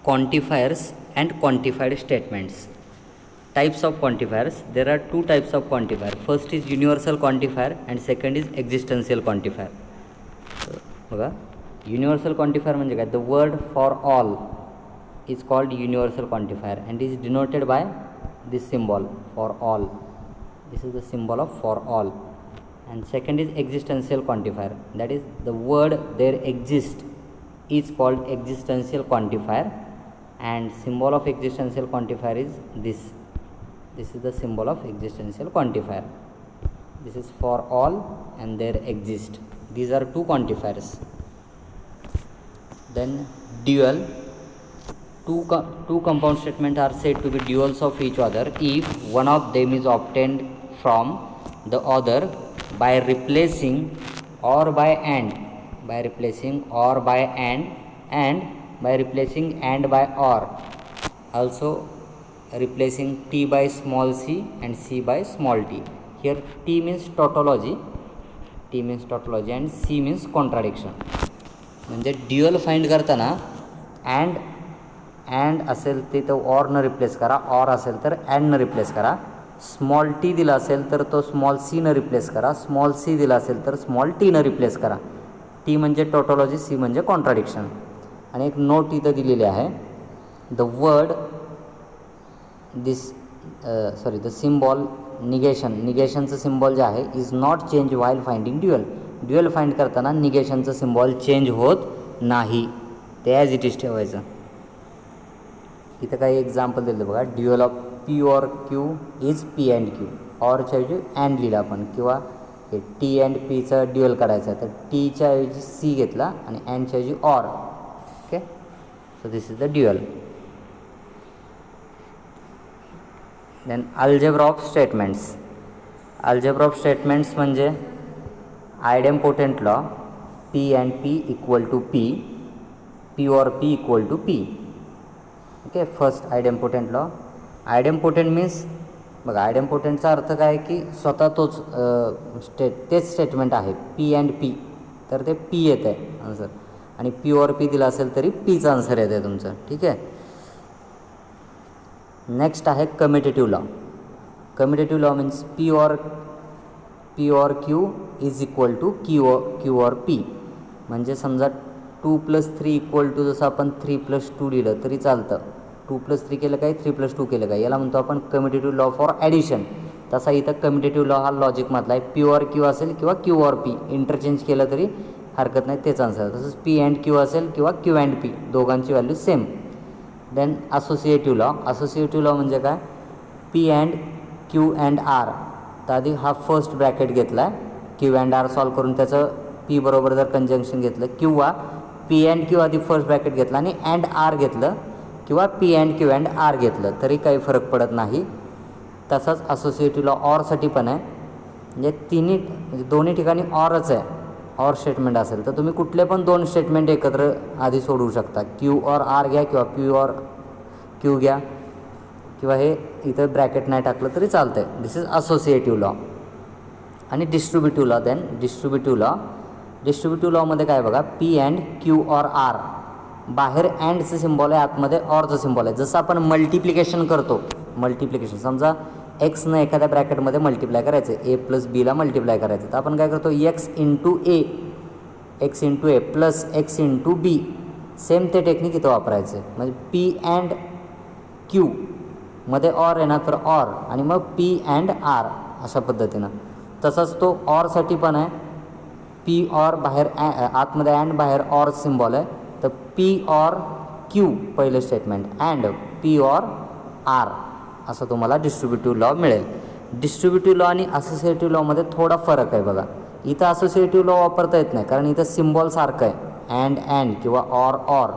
Quantifiers and quantified statements. Types of quantifiers. There are two types of quantifier. First is universal quantifier and second is existential quantifier. बघा, universal quantifier म्हणजे काय? The word for all is called universal quantifier and is denoted by this symbol for all. This is the symbol of for all. And second is existential quantifier. That is the word there exist is called existential quantifier, and symbol of existential quantifier is this. This is the symbol of existential quantifier. This is for all and there exist. These are two quantifiers. Then dual. Two compound statements are said to be duals of each other if one of them is obtained from the other by replacing or by and. By replacing or by and by replacing and by or. Also replacing t by small c and c by small t. Here t means tautology, and c means contradiction. म्हणजे dual find करताना and असेल ते तो or न replace करा, or असेल तर and न रिप्लेस करा. स्मॉल टी दिला असेल तर तो स्मॉल सी न रिप्लेस करा, स्मॉल सी दिला असेल तर स्मॉल टी न रिप्लेस करा. टी म्हणजे टोटॉलॉजी, सी म्हणजे कॉन्ट्राडिक्शन. आणि एक नोट इथं दिलेली आहे. द वर्ड द सिम्बॉल निगेशनचं सिम्बॉल जे आहे is not change while finding dual find करताना निगेशनचं सिम्बॉल चेंज होत नाही, ते ॲज इट इज ठेवायचं. इथं काही एक्झाम्पल दिलं बघा. Dual of P or Q is P and Q. ऑरच्या ऐवजी अँड लिहिला आपण, किंवा हे टी अँड पीचं ड्युअल काढायचं आहे तर टीच्या ऐवजी सी घेतला आणि अँडच्या ऐवजी or. Okay, so this is the dual. Then algebra of statements. Algebra of statements म्हणजे idempotent law P and P equal to P, P or P equal to P. Okay, first idempotent law. Idempotent means बघा, आयडेम्पोटेंटचा अर्थ काय की स्वतः तोच तेच statement आहे पी अँड पी, तर ते पी येत आहे आन्सर. आणि पी ऑर पी दिला असेल तरी पीचं आन्सर येत आहे तुमचं. ठीक आहे. नेक्स्ट आहे commutative law. Commutative law means P or Q is equal to Q or P. म्हणजे समजा 2+3 इक्वल टू, जसं आपण 3+2 लिहिलं तरी चालतं. 2+3 केलं काय, 3+2 केलं काय, याला म्हणतो आपण कम्युटेटिव्ह लॉ फॉर ॲडिशन. तसा इथं कम्युटेटिव्ह लॉ हा लॉजिकमधला आहे. पी ऑर क्यू असेल किंवा क्यू ऑर पी, इंटरचेंज केलं तरी हरकत नाही, तेच आन्सर. तसंच पी अँड क्यू असेल किंवा क्यू अँड पी, दोघांची value same. Then associative law. Associative law म्हणजे काय, P and Q and R. तर आधी हा फर्स्ट ब्रॅकेट घेतला आहे, क्यू अँड आर सॉल्व करून त्याचं पी बरोबर जर कंजंक्शन घेतलं, किंवा पी अँड क्यू आधी फर्स्ट ब्रॅकेट घेतला आणि अँड आर घेतलं, किंवा P and Q and R घेतलं तरी काही फरक पडत नाही. तसंच असोसिएटिव्ह लॉ ऑरसाठी पण आहे. म्हणजे दोन्ही ठिकाणी ऑरच आहे. ऑर स्टेटमेंट असेल तर तुम्ही कुठले पण दोन स्टेटमेंट एकत्र आधी सोडवू शकता. क्यू ऑर आर घ्या किंवा पी ऑर क्यू घ्या, किंवा हे इथं ब्रॅकेट नाही टाकलं तरी चालतं आहे. This is associative law. आणि डिस्ट्रीब्युटिव्ह लॉ. देन डिस्ट्रीब्युटिव्ह लॉमध्ये काय बघा, P and Q or R, बाहेर अँडचं सिम्बॉल आहे, आतमध्ये ऑरचं सिम्बॉल आहे. जसं आपण मल्टिप्लिकेशन करतो, समजा एक्सनं एखाद्या ब्रॅकेटमध्ये मल्टिप्लाय करायचं, ए प्लस बीला मल्टिप्लाय करायचं, तर आपण काय करतो, एक्स इंटू ए प्लस एक्स इंटू बी. सेम ते टेक्निक इथं वापरायचं आहे. म्हणजे पी अँड क्यू मध्ये ऑर आहे ना, तर ऑर, आणि मग पी अँड आर अशा पद्धतीनं. तसंच तो ऑरसाठी पण आहे. पी ऑर बाहेर आतमध्ये अँड, बाहेर ऑर सिम्बॉल आहे, तर पी ऑर क्यू पहिलं statement and P or R, असं तुम्हाला डिस्ट्रीब्युटिव्ह लॉ मिळेल. डिस्ट्रीब्युटिव्ह लॉ आणि असोसिएटिव्ह लॉमध्ये थोडा फरक आहे बघा. इथं असोसिएटिव्ह लॉ वापरता येत नाही, कारण इथं सिम्बॉल सारखं आहे, अँड किंवा ऑर.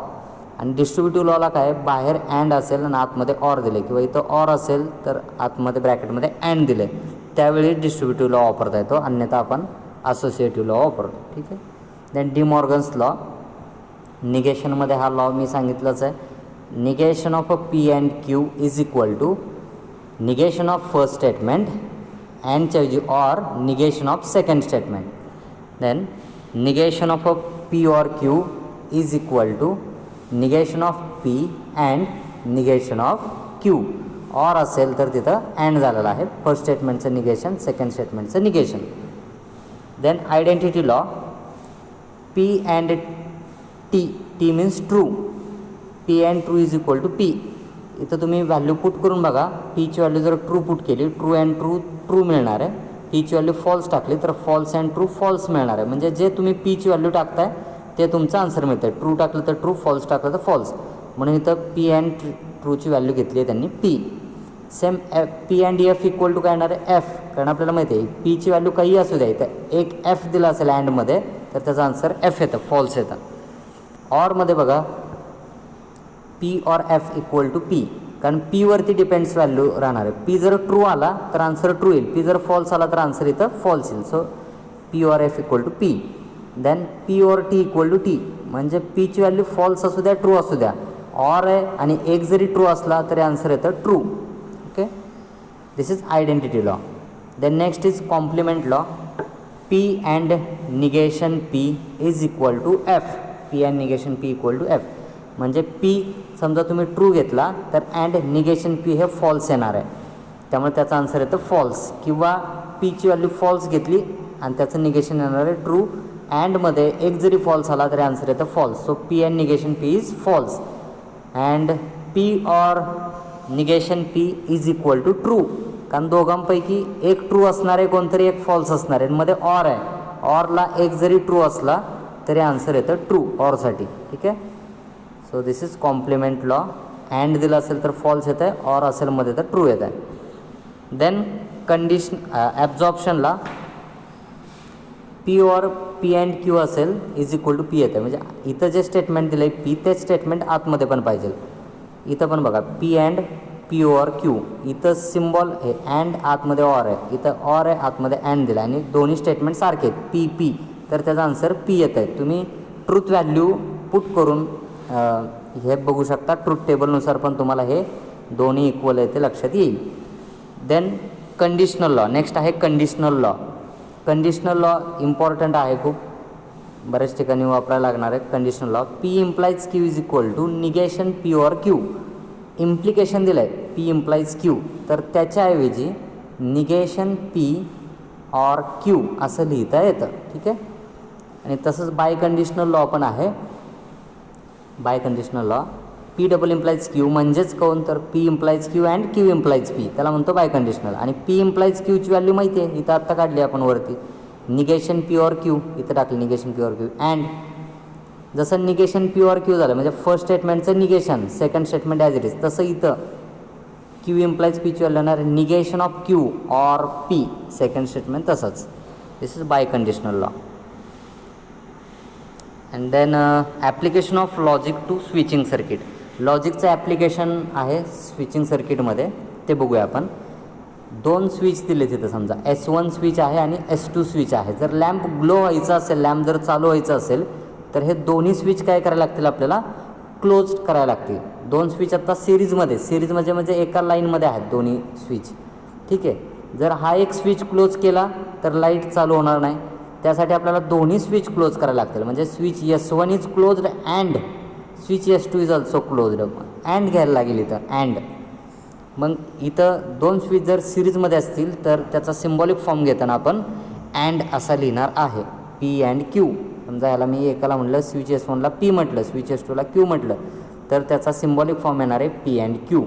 आणि डिस्ट्रीब्युटिव्ह लॉला काय, बाहेर अँड असेल आणि आतमध्ये ऑर दिले, किंवा इथं ऑर असेल तर आतमध्ये ब्रॅकेटमध्ये अँड दिले, त्यावेळी डिस्ट्रीब्युटिव्ह लॉ वापरता येतो, अन्यथा आपण असोसिएटिव्ह लॉ वापरतो. ठीक आहे. देन डी मॉर्गन्स लॉ. निगेशनमध्ये हा लॉ मी सांगितलंच आहे. Negation of a P and Q is equal to negation of first statement अँडच्या ऐवजी or negation of second statement. Then negation of a P or Q is equal to negation of P and negation of Q. Or असेल तर तिथं and झालेलं आहे. First स्टेटमेंटचं negation, second स्टेटमेंटचं negation. Then identity law, P and T, T means true, P and true is equal to P. इथं तुम्ही value put करून बघा. पीची व्हॅल्यू जर ट्रू पुट केली, ट्रू अँड ट्रू ट्रू मिळणार आहे. पीची व्हॅल्यू फॉल्स टाकली तर फॉल्स अँड ट्रू फॉल्स मिळणार आहे. म्हणजे जे तुम्ही पीची व्हॅल्यू टाकताय ते तुमचं आन्सर मिळतं आहे. ट्रू टाकलं तर ट्रू, फॉल्स टाकलं तर फॉल्स. म्हणून इथं पी अँड ट्रूची व्हॅल्यू घेतली आहे त्यांनी P. Same P and F equal to काय येणार आहे एफ. कारण आपल्याला माहिती आहे पीची व्हॅल्यू काही असू द्या, इथं एक एफ दिला असेल अँडमध्ये तर त्याचा आन्सर एफ येतं, फॉल्स येतं. ऑरमध्ये बघा P or F equal to P. कारण पीवरती डिपेंड्स व्हॅल्यू राहणार आहे. पी जर ट्रू आला तर आन्सर ट्रू येईल, पी जर फॉल्स आला तर आन्सर इथं फॉल्स येईल. So P or F equal to P. Then P or T equal to T. म्हणजे पीची व्हॅल्यू फॉल्स असू द्या, ट्रू असू द्या, ऑर आहे आणि एक जरी ट्रू असला तरी आन्सर येतं true. Okay, this is identity law. Then next is complement law. P and negation P is equal to F. P and negation P equal to F. म्हणजे पी समजा तुम्ही ट्रू घेतला तर अँड निगेशन पी हे false येणार आहे, त्यामुळे त्याचा आन्सर येतं फॉल्स. किंवा पीची व्हॅल्यू फॉल्स घेतली आणि त्याचं निगेशन येणार आहे ट्रू. अँडमध्ये एक जरी फॉल्स आला तरी आन्सर येतं false. So P and negation P is false. And P or negation P is equal to true. कारण दोघांपैकी एक ट्रू असणार आहे, कोणतरी एक फॉल्स असणार आहे. मध्ये ऑर आहे, ऑरला एक जरी ट्रू असला तरी आन्सर येतं ट्रू ऑरसाठी. ठीक आहे. So this is complement law. And दिलं असेल तर फॉल्स येतं आहे, ऑर असेल मध्ये तर ट्रू येतं आहे. देन कंडिशन ॲब्झॉर्प्शनला P or P and Q असेल इज इक्वल टू पी येतं. म्हणजे इथं जे स्टेटमेंट दिलं आहे पी तेच स्टेटमेंट आतमध्ये पण पाहिजे. इथं पण बघा P and P or Q, इथं सिम्बॉल आहे अँड आतमध्ये ऑर आहे, इथं ऑर आहे आतमध्ये अँड दिला आणि दोन्ही स्टेटमेंट सारखे आहेत पी पी, तर त्याचा आन्सर पी येतं आहे. तुम्ही ट्रूथ व्हॅल्यू पुट करून हे बघू शकता. ट्रूथ टेबलनुसार पण तुम्हाला हे दोन्ही इक्वल आहे ते लक्षात येईल. Then conditional law. नेक्स्ट आहे conditional law. Conditional law important आहे खूप, बऱ्याच ठिकाणी वापरायला लागणार आहे conditional law. P implies Q is equal to negation P or Q. Implication दिलं आहे पी इम्प्लाइज क्यू, तर त्याच्याऐवजी निगेशन पी ऑर क्यू असं लिहिता येतं. ठीक आहे. आणि तसंच बाय कंडिशनल लॉ पण आहे. Biconditional law P double implies Q म्हणजेच कोण तर P implies Q and Q implies P, त्याला म्हणतो बाय कंडिशनल. आणि पी इम्प्लाइज क्यूची व्हॅल्यू माहिती आहे, इथं आत्ता काढली आपण वरती. निगेशन पी ऑर क्यू इथं टाकली negation P or Q. And जसं निगेशन पी ऑर क्यू झालं म्हणजे फर्स्ट स्टेटमेंटचं negation, second statement as it is, तसं इथं क्यू इम्प्लाइज पीची व्हॅल्यू येणार negation of Q or P, second statement तसंच. This is biconditional law. And then application of logic to switching circuit. लॉजिकचं application आहे switching सर्किटमध्ये, ते बघूया आपण. दोन स्विच दिले तिथं, समजा S1 स्विच आहे आणि S2 स्विच आहे. जर लॅम्प ग्लो व्हायचा असेल, लॅम्प जर चालू व्हायचं असेल तर हे दोन्ही स्विच काय करायला लागतील आपल्याला, क्लोज करायला लागतील. दोन स्विच आता सिरीज म्हणजे एका लाईनमध्ये आहेत दोन्ही स्विच. ठीक आहे. जर हा एक स्विच क्लोज केला तर लाईट चालू होणार नाही, त्यासाठी आपल्याला दोन्ही स्विच क्लोज करायला लागतील. म्हणजे switch S1 is closed and switch S2 is also closed. And घ्यायला लागेल इथं अँड. मग इथं दोन स्विच जर सिरीजमध्ये असतील तर त्याचा सिम्बॉलिक फॉर्म घेताना आपण अँड असा लिहिणार आहे, पी अँड क्यू. समजा याला मी एकाला म्हटलं स्विच S1ला पी म्हटलं, स्विच S2ला क्यू म्हटलं, तर त्याचा सिम्बॉलिक फॉर्म येणार आहे पी अँड क्यू.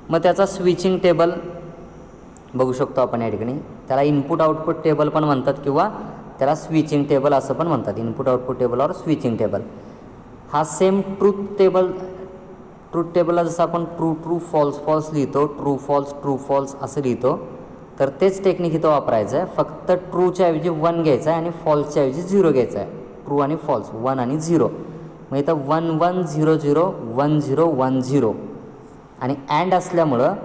मग त्याचा स्विचिंग टेबल बघू शकतो आपण या ठिकाणी. त्याला इनपुट आउटपुट टेबल पण म्हणतात किंवा त्याला स्विचिंग टेबल असं पण म्हणतात. इनपुट आउटपुट टेबल और स्विचिंग टेबल. हा सेम ट्रूथ टेबलला जसं आपण ट्रू फॉल्स फॉल्स लिहितो, ट्रू फॉल्स असं लिहितो, तर तेच टेक्निक इथं वापरायचं आहे. फक्त ट्रूच्या ऐवजी 1 घ्यायचं आहे आणि फॉल्सच्या ऐवजी 0 घ्यायचं आहे. ट्रू आणि फॉल्स, 1 आणि 0. मग इथं 1 1 0 0 1 0 1 0. आणि अँड असल्यामुळं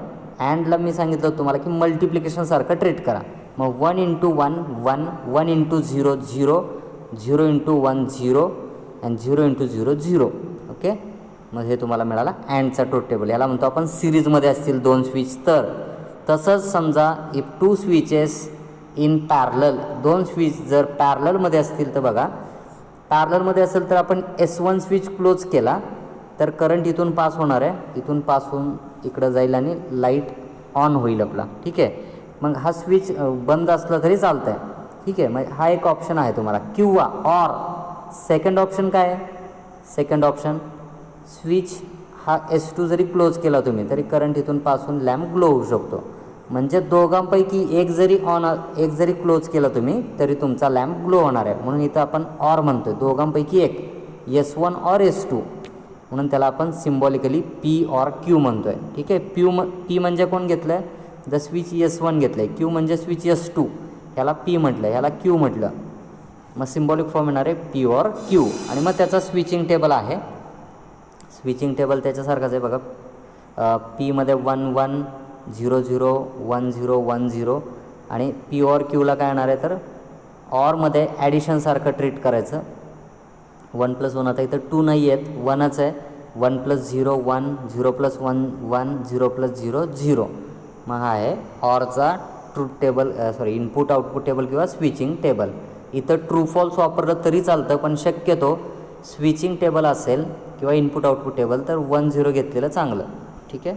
अँडला मी सांगितलं तुम्हाला की मल्टिप्लिकेशनसारखं ट्रीट करा. मग 1 × 1 1, 1 × 0 0, 0 × 1 0 अँड 0 × 0 0. ओके. मग हे तुम्हाला मिळाला अँडचा ट्रूथ टेबल. याला म्हणतो आपण सिरीजमध्ये असतील दोन स्विच तर. तसंच समजा इफ 2 स्विचेस इन पॅरलल, दोन स्विच जर पॅरललमध्ये असतील तर बघा, पॅरललमध्ये असेल तर आपण S1 स्विच क्लोज केला तर करंट इथून पास होणार आहे, इथून पास होऊन इकडं जाईल आणि लाईट ऑन होईल आपला. ठीक आहे, मग हा स्विच बंद असला तरी चालतं आहे. ठीक आहे, मग हा एक ऑप्शन आहे तुम्हाला. किंवा ऑर सेकंड ऑप्शन काय आहे? सेकंड ऑप्शन स्विच हा S2 जरी क्लोज केला तुम्ही तरी करंट इथून पास होऊन लॅम्प ग्लो होऊ शकतो. म्हणजे दोघांपैकी एक जरी क्लोज केला तुम्ही तरी तुमचा लॅम्प ग्लो होणार आहे. म्हणून इथं आपण ऑर म्हणतो, दोघांपैकी एक, S1 और S2, म्हणून त्याला आपण सिम्बॉलिकली P और Q म्हणतो आहे. ठीक आहे, P म्हणजे कोण घेतलं आहे? द स्विच S1 घेतलं आहे. Q म्हणजे स्विच S2, ह्याला P म्हटलं, ह्याला Q म्हटलं. मग सिम्बॉलिक फॉर्म येणार आहे P और Q. आणि मग त्याचा स्विचिंग टेबल आहे. स्विचिंग टेबल त्याच्यासारखंच आहे बघा. P मध्ये 1 1 0 0 1 0 1 0 आणि P और Qला काय येणार आहे तर ऑरमध्ये ॲडिशनसारखं ट्रीट करायचं. 1 + 1 आता इथं 2 नाही आहेत, 1च आहे. 1 + 0 1 0 + 1 1 0 + 0 0. मग हा आहे ऑरचा truth table, input output table किंवा स्विचिंग टेबल. इथं ट्रू फॉल्स वापरलं तरी चालतं, पण शक्यतो स्विचिंग टेबल असेल किंवा इनपुट आउटपुट टेबल तर 1 0 घेतलेलं चांगलं. ठीक आहे.